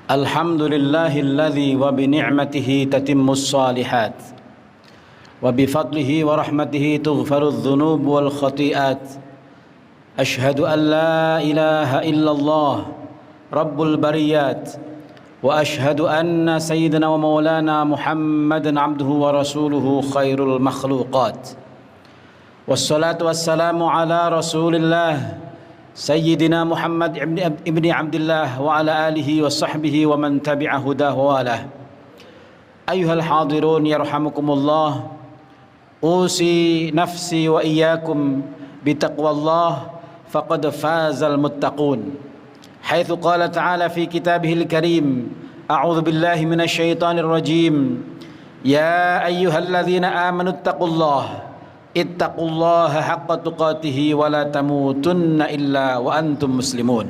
Alhamdulillahilladzi wa bi ni'matihi tatimmus shalihat wa bi fadlihi wa rahmatihi tughfarudz dzunub wal khati'at. Asyhadu an la ilaha illallah rabbul bariyat wa asyhadu anna sayyidina wa maulana Muhammadan abduhu wa rasuluhu khairul makhluqat. Wassalatu wassalamu ala Rasulillah Sayyidina Muhammad ibni Abdillah wa ala alihi wa sahbihi wa man tabi'a hudahu wa alah. Ayuhal hadirun yarhamukumullah, usi nafsi wa iyyakum bitaqwallah faqad fazal muttaqun. Haitsu qala ta'ala fi kitabihil karim, a'udzu billahi minasy syaithanir rajim. Ya ayyuhalladzina amanu taqullaha ittaqullaha haqqa tuqatih wa la tamutunna illa wa antum muslimun.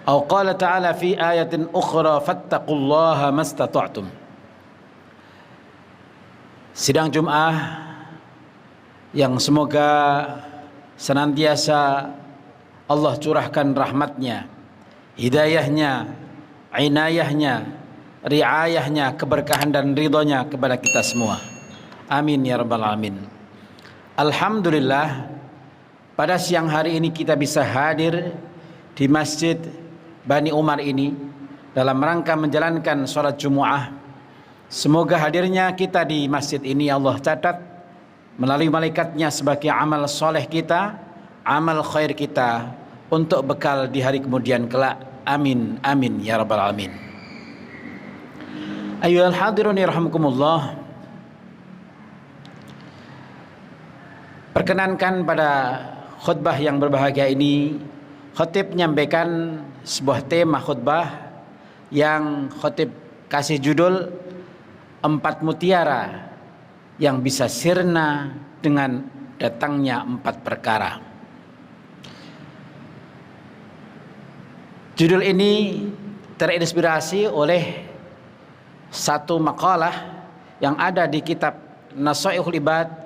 Aw qala ta'ala fi ayatin ukhra fattaqullaha mastata'tum. Sidang Jum'ah yang semoga senantiasa Allah curahkan rahmatnya, hidayahnya, inayahnya, riayahnya, keberkahan dan ridhonya kepada kita semua. Amin ya rabbal alamin. Alhamdulillah, pada siang hari ini kita bisa hadir di Masjid Bani Umar ini dalam rangka menjalankan sholat Jumu'ah. Semoga hadirnya kita di masjid ini Allah catat melalui malaikatnya sebagai amal soleh kita, amal khair kita untuk bekal di hari kemudian kelak. Amin, amin ya rabbal alamin. Ayyuhal hadirun yarhamukumullah. Perkenankan pada khutbah yang berbahagia ini, khatib menyampaikan sebuah tema khutbah yang khatib kasih judul 4 mutiara yang bisa sirna dengan datangnya 4 perkara. Judul ini terinspirasi oleh satu makalah yang ada di kitab Nasaihul Ibad,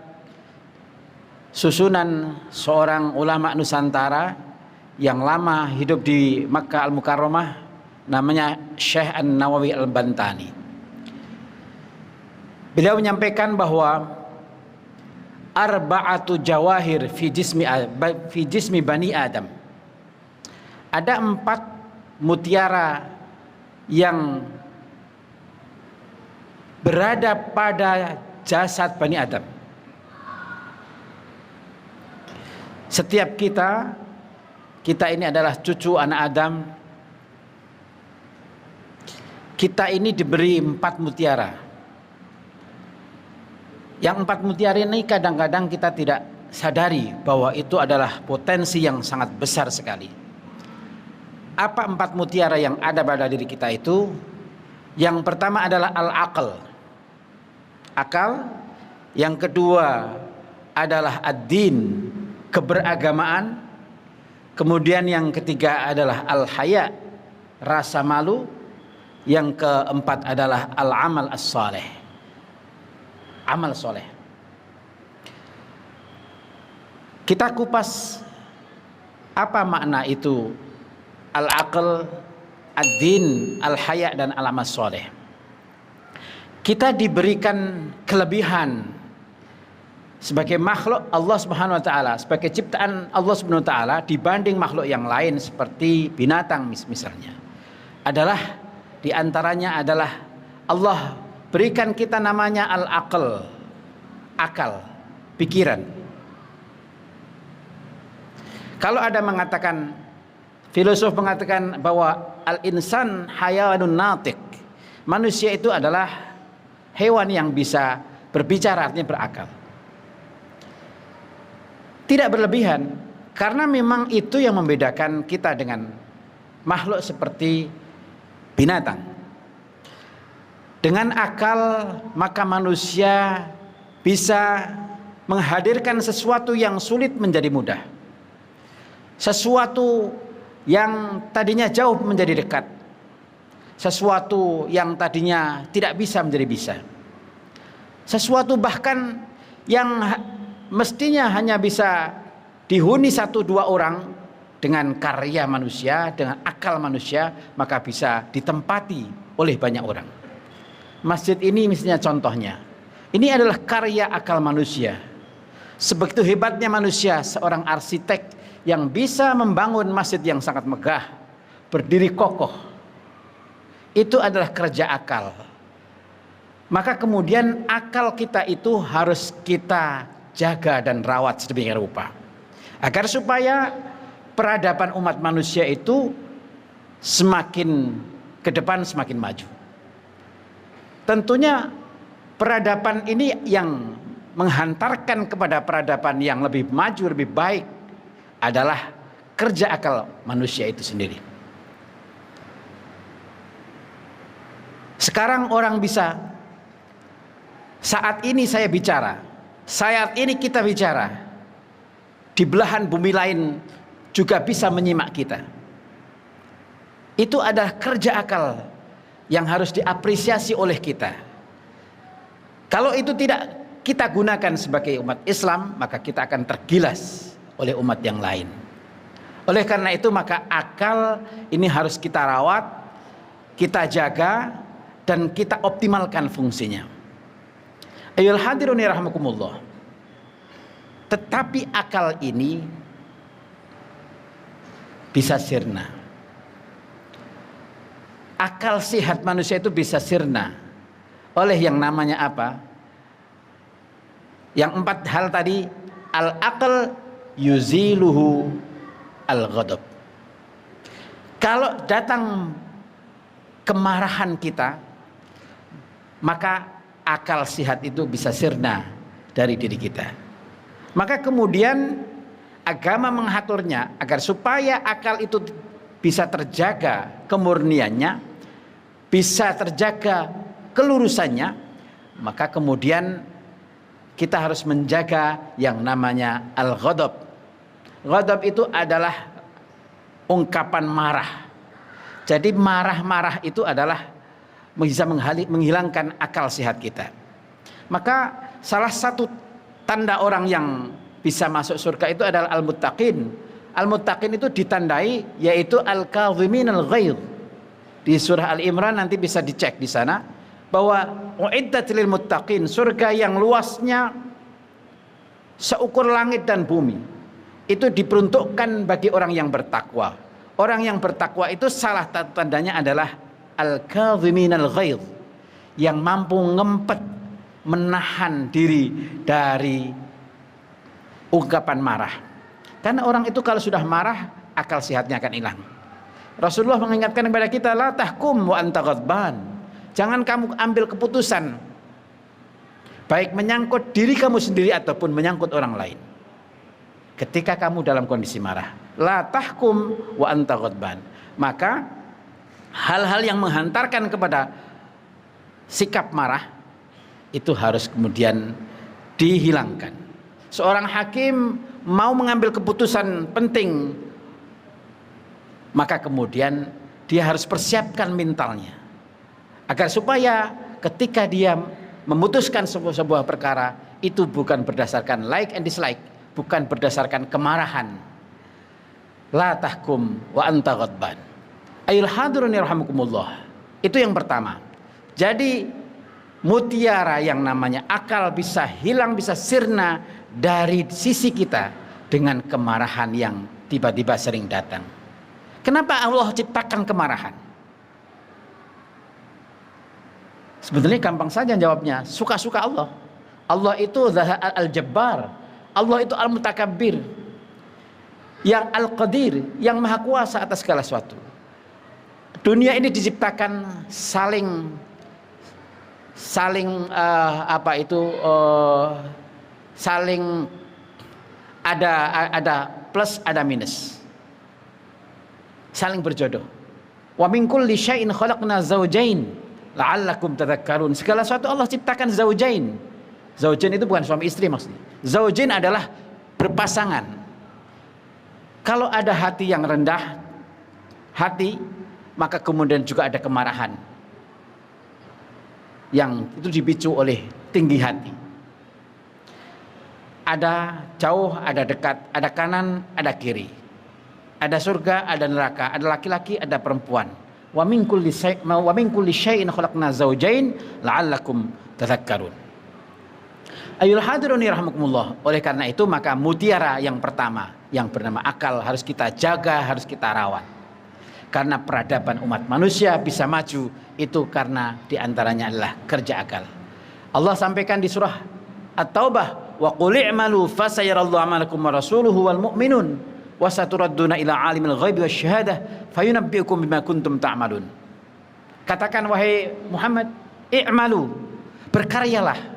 susunan seorang ulama Nusantara yang lama hidup di Makkah Al-Mukarramah, namanya Syekh An-Nawawi Al-Bantani. Beliau menyampaikan bahwa arba'atu jawahir fi jismi bani Adam. Ada 4 mutiara yang berada pada jasad Bani Adam. Setiap kita ini adalah cucu anak Adam. Kita ini diberi 4 mutiara. Yang 4 mutiara ini kadang-kadang kita tidak sadari bahwa itu adalah potensi yang sangat besar sekali. Apa 4 mutiara yang ada pada diri kita itu? Yang pertama adalah al-aql, akal. Yang kedua adalah ad-din, keberagamaan. Kemudian yang ketiga adalah al-haya, rasa malu. Yang keempat adalah al-amal as-saleh, amal soleh. Kita kupas apa makna itu al-aql, ad-din, al-haya dan al-amal soleh. Kita diberikan kelebihan sebagai makhluk Allah Subhanahu wa taala, sebagai ciptaan Allah Subhanahu wa taala dibanding makhluk yang lain seperti binatang misalnya. Adalah di antaranya adalah Allah berikan kita namanya al-aql, akal, pikiran. Kalau ada mengatakan, filosof mengatakan bahwa al-insan hayawanun natiq, manusia itu adalah hewan yang bisa berbicara, artinya berakal. tidak berlebihan, karena memang itu yang membedakan kita dengan makhluk seperti binatang. Dengan akal maka manusia bisa menghadirkan sesuatu yang sulit menjadi mudah, sesuatu yang tadinya jauh menjadi dekat, sesuatu yang tadinya tidak bisa menjadi bisa, sesuatu bahkan yang mestinya hanya bisa dihuni 1-2 orang, dengan karya manusia, dengan akal manusia, maka bisa ditempati oleh banyak orang. Masjid ini misalnya contohnya, ini adalah karya akal manusia. Sebegitu hebatnya manusia, seorang arsitek yang bisa membangun masjid yang sangat megah, berdiri kokoh, itu adalah kerja akal. Maka kemudian akal kita itu harus kita jaga dan rawat sedemikian rupa, agar supaya peradaban umat manusia itu semakin ke depan semakin maju. Tentunya peradaban ini yang menghantarkan kepada peradaban yang lebih maju, lebih baik adalah kerja akal manusia itu sendiri. Sekarang orang bisa, saat ini saya bicara, saat ini kita bicara, di belahan bumi lain juga bisa menyimak kita. Itu adalah kerja akal yang harus diapresiasi oleh kita. Kalau itu tidak kita gunakan sebagai umat Islam, maka kita akan tergilas oleh umat yang lain. Oleh karena itu maka akal ini harus kita rawat, kita jaga, dan kita optimalkan fungsinya. Ayyuhal hadirun rahimakumullah. Tetapi akal ini bisa sirna. Akal sehat manusia itu bisa sirna oleh yang namanya apa? Yang 4 hal tadi. Al-aql yuziluhu al-ghadab. Kalau datang kemarahan kita, maka akal sehat itu bisa sirna dari diri kita. Maka kemudian agama mengaturnya agar supaya akal itu bisa terjaga kemurniannya, bisa terjaga kelurusannya, maka kemudian kita harus menjaga yang namanya al-ghadab. Ghadab itu adalah ungkapan marah. Jadi marah-marah itu adalah bisa menghilangkan akal sehat kita. Maka salah satu tanda orang yang bisa masuk surga itu adalah al-muttaqin. Al-muttaqin itu ditandai yaitu al-kadhimin al-ghaidh. Di surah Al-Imran nanti bisa dicek di sana bahwa uiddat lil muttaqin, surga yang luasnya seukur langit dan bumi, itu diperuntukkan bagi orang yang bertakwa. Orang yang bertakwa itu salah tandanya adalah al-kadhimin al-ghaidh, yang mampu ngempet, menahan diri dari ungkapan marah. Karena orang itu kalau sudah marah, akal sehatnya akan hilang. Rasulullah mengingatkan kepada kita, la tahkum wa anta ghadban. Jangan kamu ambil keputusan baik menyangkut diri kamu sendiri ataupun menyangkut orang lain ketika kamu dalam kondisi marah. La tahkum wa anta ghadban. Maka hal-hal yang menghantarkan kepada sikap marah itu harus kemudian dihilangkan. Seorang hakim mau mengambil keputusan penting, maka kemudian dia harus persiapkan mentalnya agar supaya ketika dia memutuskan sebuah perkara itu bukan berdasarkan like and dislike, bukan berdasarkan kemarahan. La tahkum wa anta ghadban. Ayyuhal hadirun rahimakumullah. Itu yang pertama. Jadi mutiara yang namanya akal bisa hilang, bisa sirna dari sisi kita dengan kemarahan yang tiba-tiba sering datang. Kenapa Allah ciptakan kemarahan? Sebetulnya gampang saja jawabnya, suka-suka Allah. Allah itu al-Jabbar, Allah itu al-Mutakabbir, yang al-Qadir, yang maha kuasa atas segala sesuatu. Dunia ini diciptakan saling ada plus, ada minus. Saling berjodoh. Wa min kulli syai'in khalaqna zawjain la'allakum tadhakkarun. Segala sesuatu Allah ciptakan zaujain. Zaujain itu bukan suami istri maksudnya. Zaujain adalah berpasangan. Kalau ada hati yang rendah hati, maka kemudian juga ada kemarahan yang itu dipicu oleh tinggi hati. Ada jauh, ada dekat, ada kanan, ada kiri. Ada surga, ada neraka, ada laki-laki, ada perempuan. Wa min kulli syai'in khalaqna zawjain la'allakum tadhakkarun. Ayyuhal hadirun rahimakumullah. Oleh karena itu maka mutiara yang pertama yang bernama akal harus kita jaga, harus kita rawat. Karena peradaban umat manusia bisa maju itu karena diantaranya adalah kerja akal. Allah sampaikan di surah At-Taubah, wa qul i'malu fasayarallahu amalakum wa rasuluhu wal mu'minun wa saturadduna ila alimil ghaibi wasyahadah fayunabbiukum bima kuntum ta'malun. Katakan wahai Muhammad, i'malu, berkaryalah.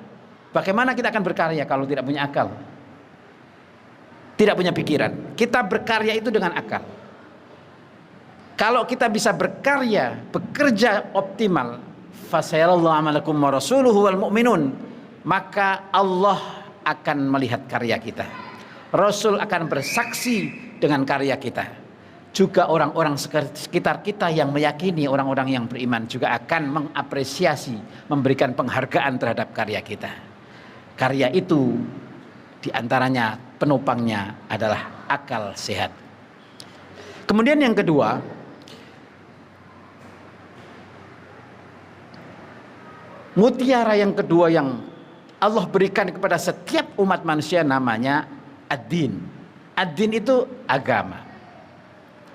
Bagaimana kita akan berkarya kalau tidak punya akal? Tidak punya pikiran. Kita berkarya itu dengan akal. Kalau kita bisa berkarya, bekerja optimal, fasayarallahu amalakum wa rasuluhu wal mu'minun, maka Allah akan melihat karya kita. Rasul akan bersaksi dengan karya kita. Juga orang-orang sekitar kita yang meyakini, orang-orang yang beriman juga akan mengapresiasi, memberikan penghargaan terhadap karya kita. Karya itu diantaranya penopangnya adalah akal sehat. Kemudian yang kedua, mutiara yang kedua yang Allah berikan kepada setiap umat manusia namanya ad-din. Ad-din itu agama.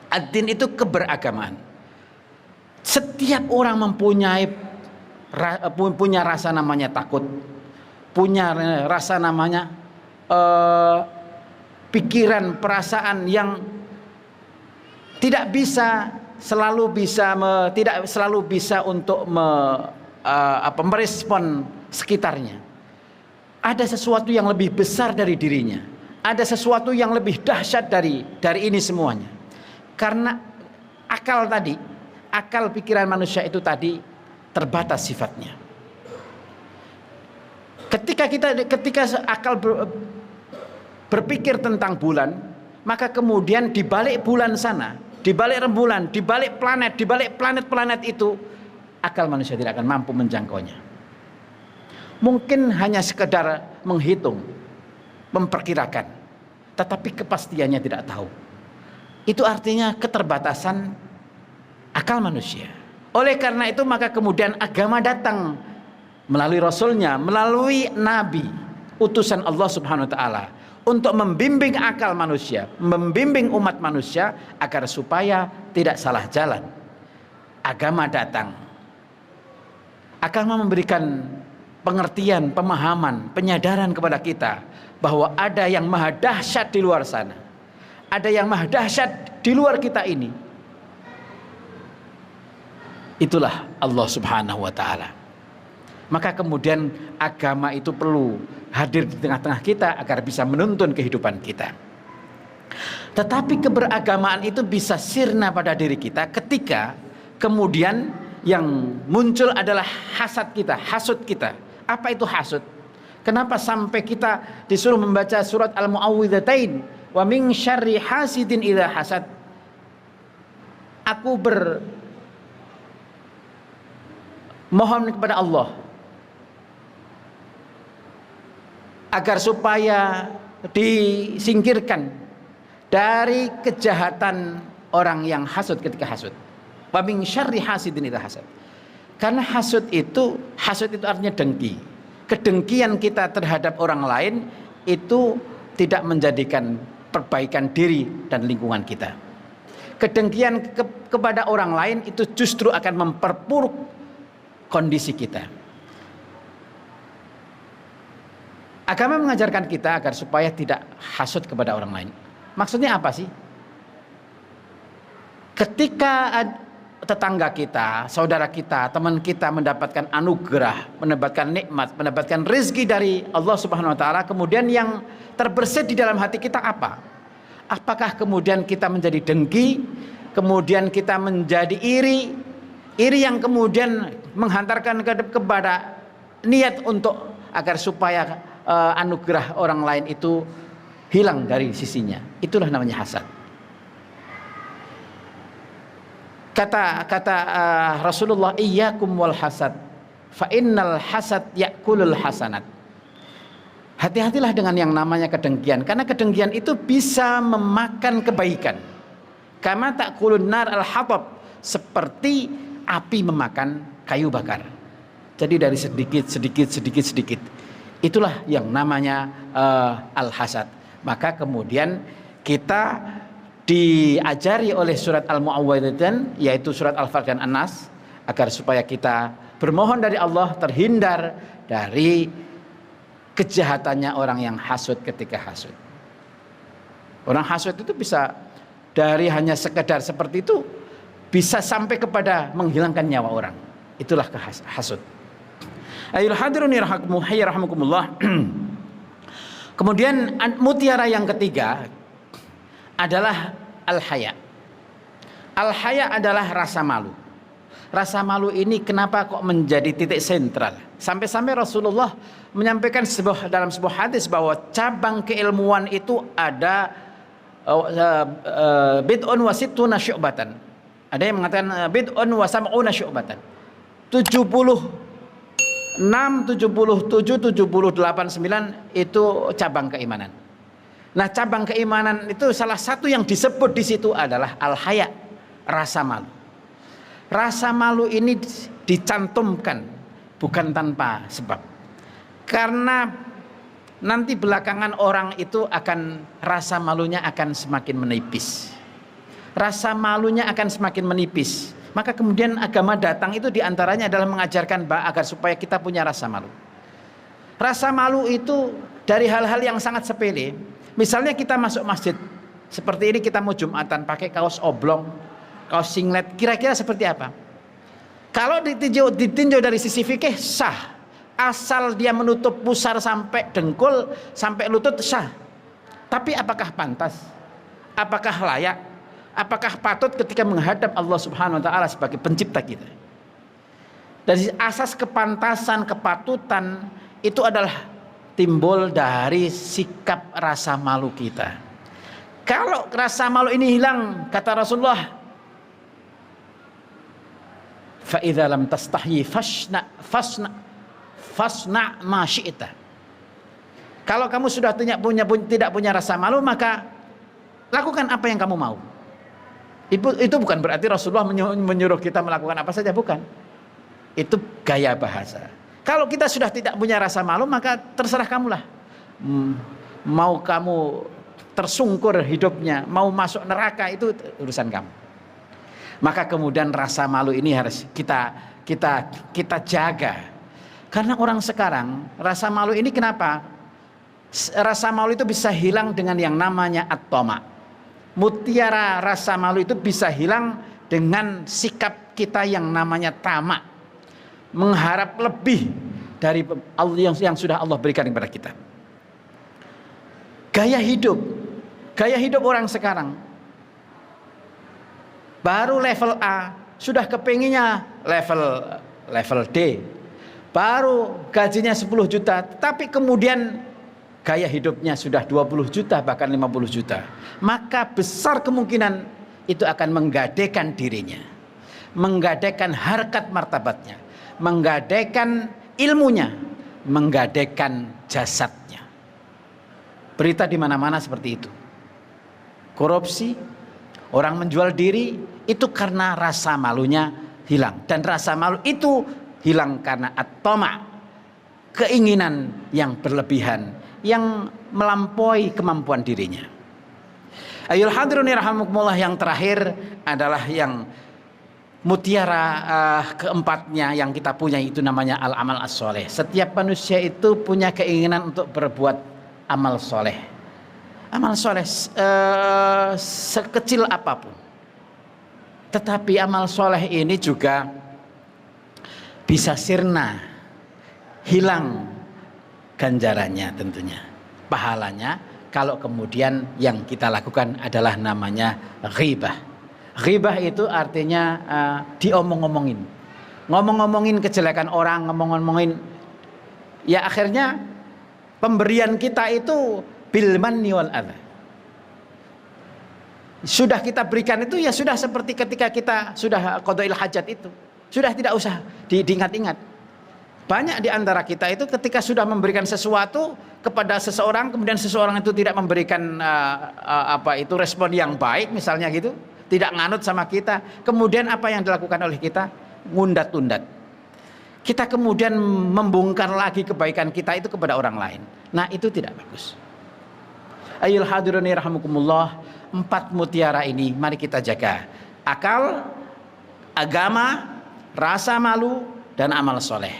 Ad-din itu keberagamaan. Setiap orang punya rasa namanya takut, punya rasa namanya pikiran, perasaan yang tidak selalu bisa untuk merespon sekitarnya. Ada sesuatu yang lebih besar dari dirinya. Ada sesuatu yang lebih dahsyat dari ini semuanya. Karena akal pikiran manusia itu tadi terbatas sifatnya. Ketika akal berpikir tentang bulan, maka kemudian di balik bulan sana, di balik rembulan, di balik planet itu, akal manusia tidak akan mampu menjangkaunya. Mungkin hanya sekedar menghitung, memperkirakan, tetapi kepastiannya tidak tahu. Itu artinya keterbatasan akal manusia. Oleh karena itu maka kemudian agama datang melalui rasulnya, melalui nabi, utusan Allah Subhanahu wa taala untuk membimbing akal manusia, membimbing umat manusia agar supaya tidak salah jalan. Agama datang. Agama memberikan pengertian, pemahaman, penyadaran kepada kita bahwa ada yang maha dahsyat di luar sana. Ada yang maha dahsyat di luar kita ini. Itulah Allah Subhanahu wa taala. Maka kemudian agama itu perlu hadir di tengah-tengah kita agar bisa menuntun kehidupan kita. Tetapi keberagamaan itu bisa sirna pada diri kita ketika kemudian yang muncul adalah hasad kita, hasud kita. Apa itu hasud? Kenapa sampai kita disuruh membaca surat Al-Mu'awwidzatain? Wa min syarri hasidin idza hasad. Aku mohon kepada Allah agar supaya disingkirkan dari kejahatan orang yang hasud ketika hasud. Wa min syarri hasidin idza hasad. Karena hasud itu artinya dengki. Kedengkian kita terhadap orang lain itu tidak menjadikan perbaikan diri dan lingkungan kita. Kedengkian kepada orang lain itu justru akan memperburuk kondisi kita. Agama mengajarkan kita agar supaya tidak hasud kepada orang lain. Maksudnya apa sih? Ketika tetangga kita, saudara kita, teman kita mendapatkan anugerah, mendapatkan nikmat, mendapatkan rezeki dari Allah Subhanahu wa taala, kemudian yang terbersit di dalam hati kita apa? Apakah kemudian kita menjadi dengki, kemudian kita menjadi iri yang kemudian menghantarkan kepada niat untuk agar supaya anugerah orang lain itu hilang dari sisinya. Itulah namanya hasad. Kata Rasulullah, iyyakum wal hasad fa innal hasad ya'kulul hasanat. Hati-hatilah dengan yang namanya kedengkian, karena kedengkian itu bisa memakan kebaikan. Kama ta'kulun nar al-hatab, seperti api memakan kayu bakar. Jadi dari sedikit. Itulah yang namanya al-hasad. Maka kemudian kita diajari oleh surat Al-Mu'awwidhatayn, yaitu surat Al-Falaq dan An-Nas, agar supaya kita bermohon dari Allah terhindar dari kejahatannya orang yang hasud ketika hasud. Orang hasud itu bisa dari hanya sekedar seperti itu, bisa sampai kepada menghilangkan nyawa orang. Itulah hasud. Ayul hadirun yarhamukumullah. Kemudian mutiara yang ketiga adalah al-haya. Al-haya adalah rasa malu. Rasa malu ini kenapa kok menjadi titik sentral? Sampai-sampai Rasulullah menyampaikan dalam sebuah hadis bahwa cabang keilmuan itu ada bid'un wa sittuna syu'batan. Ada yang mengatakan bid'un wa sab'una syu'batan. 76, 77, 78, 9 itu cabang keimanan. Nah, cabang keimanan itu salah satu yang disebut di situ adalah al-haya, rasa malu. Rasa malu ini dicantumkan bukan tanpa sebab. Karena nanti belakangan orang itu akan rasa malunya akan semakin menipis. Rasa malunya akan semakin menipis. Maka kemudian agama datang itu diantaranya adalah mengajarkan agar supaya kita punya rasa malu. Rasa malu itu dari hal-hal yang sangat sepele. Misalnya kita masuk masjid seperti ini, kita mau Jumatan pakai kaos oblong, kaos singlet, kira-kira seperti apa? Kalau ditinjau dari sisi fikih sah, asal dia menutup pusar sampai dengkul, sampai lutut sah. Tapi apakah pantas? Apakah layak? Apakah patut ketika menghadap Allah Subhanahu wa taala sebagai pencipta kita? Dari asas kepantasan, kepatutan itu adalah timbul dari sikap rasa malu kita. Kalau rasa malu ini hilang, kata Rasulullah, fa idza lam tastahyi fasna ma syi'ta. Kalau kamu sudah tidak punya rasa malu, maka lakukan apa yang kamu mau. Itu bukan berarti Rasulullah menyuruh kita melakukan apa saja, bukan. Itu gaya bahasa. Kalau kita sudah tidak punya rasa malu, maka terserah kamulah. Mau kamu tersungkur hidupnya, mau masuk neraka, itu urusan kamu. Maka kemudian rasa malu ini harus kita jaga. Karena orang sekarang rasa malu ini kenapa? Rasa malu itu bisa hilang dengan yang namanya at-tama. Mutiara rasa malu itu bisa hilang dengan sikap kita yang namanya tamak, mengharap lebih dari Allah yang sudah Allah berikan kepada kita. Gaya hidup orang sekarang baru level A, sudah kepinginnya level D, baru gajinya 10 juta, tapi kemudian gaya hidupnya sudah 20 juta bahkan 50 juta. Maka besar kemungkinan itu akan menggadaikan dirinya, menggadaikan harkat martabatnya, menggadaikan ilmunya, menggadaikan jasadnya. Berita di mana-mana seperti itu. Korupsi, orang menjual diri, itu karena rasa malunya hilang. Dan rasa malu itu hilang karena at-tama', keinginan yang berlebihan, yang melampaui kemampuan dirinya. Ayul hadirun rahimakumullah, yang terakhir adalah yang mutiara keempatnya yang kita punya, itu namanya al-amal as-soleh. Setiap manusia itu punya keinginan untuk berbuat amal soleh. Amal soleh sekecil apapun, Tetapi amal soleh ini juga bisa sirna, hilang ganjarannya tentunya, pahalanya, kalau kemudian yang kita lakukan adalah namanya ghibah. Ghibah itu artinya diomong-omongin, ngomong-ngomongin kejelekan orang, ngomong-ngomongin, ya akhirnya pemberian kita itu bil manni wal adha. Sudah kita berikan itu ya sudah seperti ketika kita sudah qadail hajat itu, sudah tidak usah diingat-ingat. Banyak di antara kita itu ketika sudah memberikan sesuatu kepada seseorang, kemudian seseorang itu tidak memberikan respon yang baik misalnya gitu, tidak nganut sama kita, kemudian apa yang dilakukan oleh kita? Ngundat-undat. Kita kemudian membongkar lagi kebaikan kita itu kepada orang lain. Nah, itu tidak bagus. Ayyuhal hadirun rahimakumullah, 4 mutiara ini mari kita jaga. Akal, agama, rasa malu, dan amal soleh.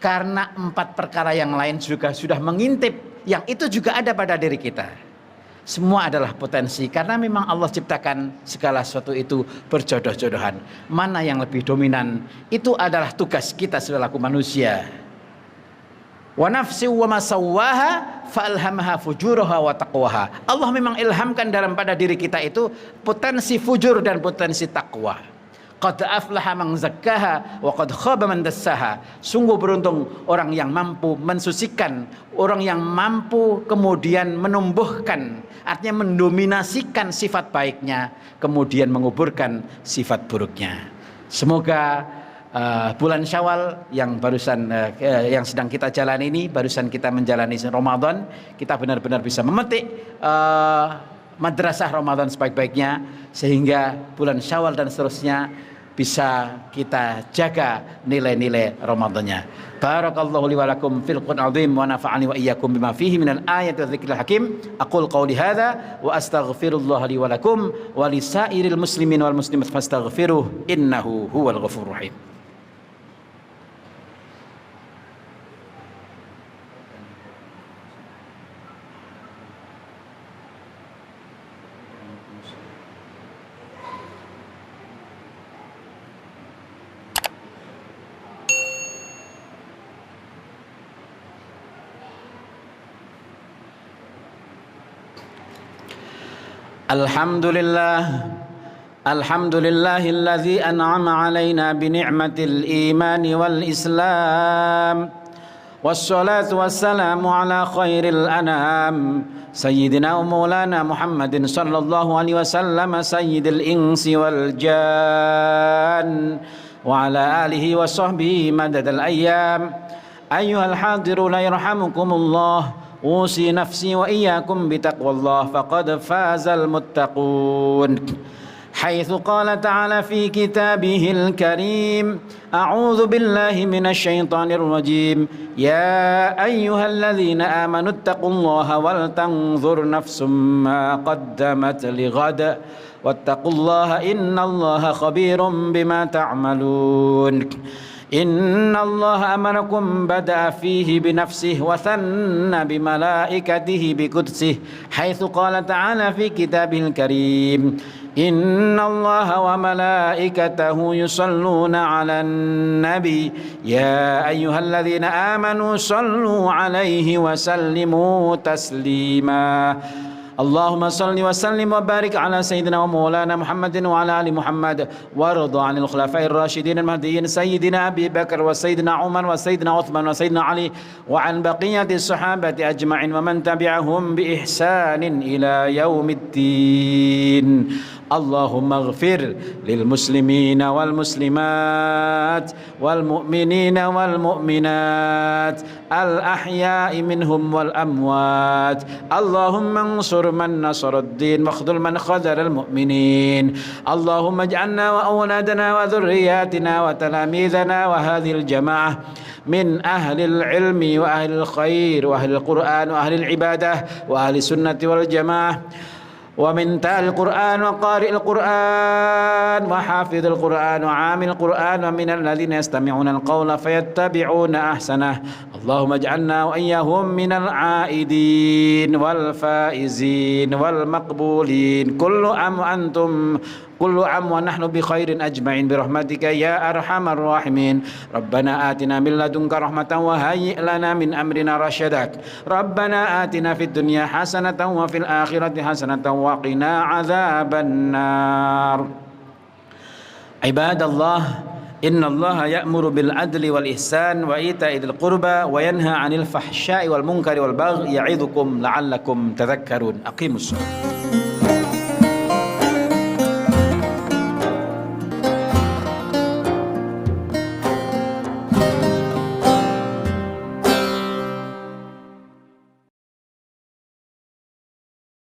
Karena 4 perkara yang lain juga sudah mengintip, yang itu juga ada pada diri kita. Semua adalah potensi, karena memang Allah ciptakan segala sesuatu itu berjodoh-jodohan. Mana yang lebih dominan, itu adalah tugas kita selaku manusia. Wa nafsi wa ma sawwaha fa'alhamaha fujuraha wa taqwaha. Allah memang ilhamkan dalam pada diri kita itu potensi fujur dan potensi takwa. Qad aflaha man zakkaha wa qad khaba man dassaha. Sungguh beruntung orang yang mampu mensucikan, orang yang mampu kemudian menumbuhkan, artinya mendominasikan sifat baiknya, kemudian menguburkan sifat buruknya. Semoga bulan Syawal yang barusan yang sedang kita jalani ini, barusan kita menjalani Ramadan, kita benar-benar bisa memetik madrasah Ramadan sebaik-baiknya, sehingga bulan Syawal dan seterusnya bisa kita jaga nilai-nilai Ramadannya. Barakallahu li wa lakum fil Qur'anil azim wa nafa'ani wa iyyakum bima fihi minal ayati wa dzikril hakim. Aqul qawli hadza wa astaghfirullah li wa lakum wa lisairil muslimin wal muslimat fastaghfiruh innahu huwal ghafurur rahim. Alhamdulillahilladzi an'ama 'alaina bi ni'matil imani wal islam. Wassalatu wassalamu ala khairil anam sayyidina wa maulana Muhammadin sallallahu alaihi wasallam sayyidil insi wal jan wa ala alihi wa sahbihi madadal ayyam. Ayyuhal hadiruna yarhamukumullah. أوصي نفسي وإياكم بتقوى الله فقد فاز المتقون حيث قال تعالى في كتابه الكريم أعوذ بالله من الشيطان الرجيم يا أيها الذين آمنوا اتقوا الله ولتنظر نفس ما قدمت لغد واتقوا الله إن الله خبير بما تعملون إن الله أمركم بدأ فيه بنفسه وثنى بملائكته بقدسه حيث قال تعالى في كتابه الكريم إن الله وملائكته يصلون على النبي يا أيها الذين آمنوا صلوا عليه وسلموا تسليما اللهم صل وسلم وبارك على سيدنا ومولانا محمد وعلى آل محمد وارض عن الخلفاء الراشدين المهديين سيدنا أبي بكر وسيدنا عمر وسيدنا عثمان وسيدنا علي وعن بقية الصحابة أجمعين ومن تبعهم بإحسان إلى يوم الدين اللهم اغفر للمسلمين والمسلمات والمؤمنين والمؤمنات الأحياء منهم والأموات اللهم انصر من نصر الدين واخذل من خذل المؤمنين اللهم اجعلنا وأولادنا وذرياتنا وتلاميذنا وهذه الجماعة من أهل العلم وأهل الخير وأهل القرآن وأهل العبادة وأهل السنة والجماعة ومن تال القرآن وقارئ القرآن وحافظ القرآن وعامل القرآن ومن الذين يستمعون القول فيتبعون أحسنه اللهم اجعلنا وإياهم من العائدين والفائزين والمقبولين كل عام ونحن بخير أجمعين برحمتك يا أرحم الراحمين ربنا آتنا من لدنك رحمة وهيئ لنا من أمرنا رشدا ربنا آتنا في الدنيا حسنة وفي الآخرة حسنة وقنا عذاب النار عباد الله إن الله يأمر بالعدل والإحسان وإيتاء ذي القربى وينهى عن الفحشاء والمنكر والبغي يعظكم لعلكم تذكرون أقيموا الصلاة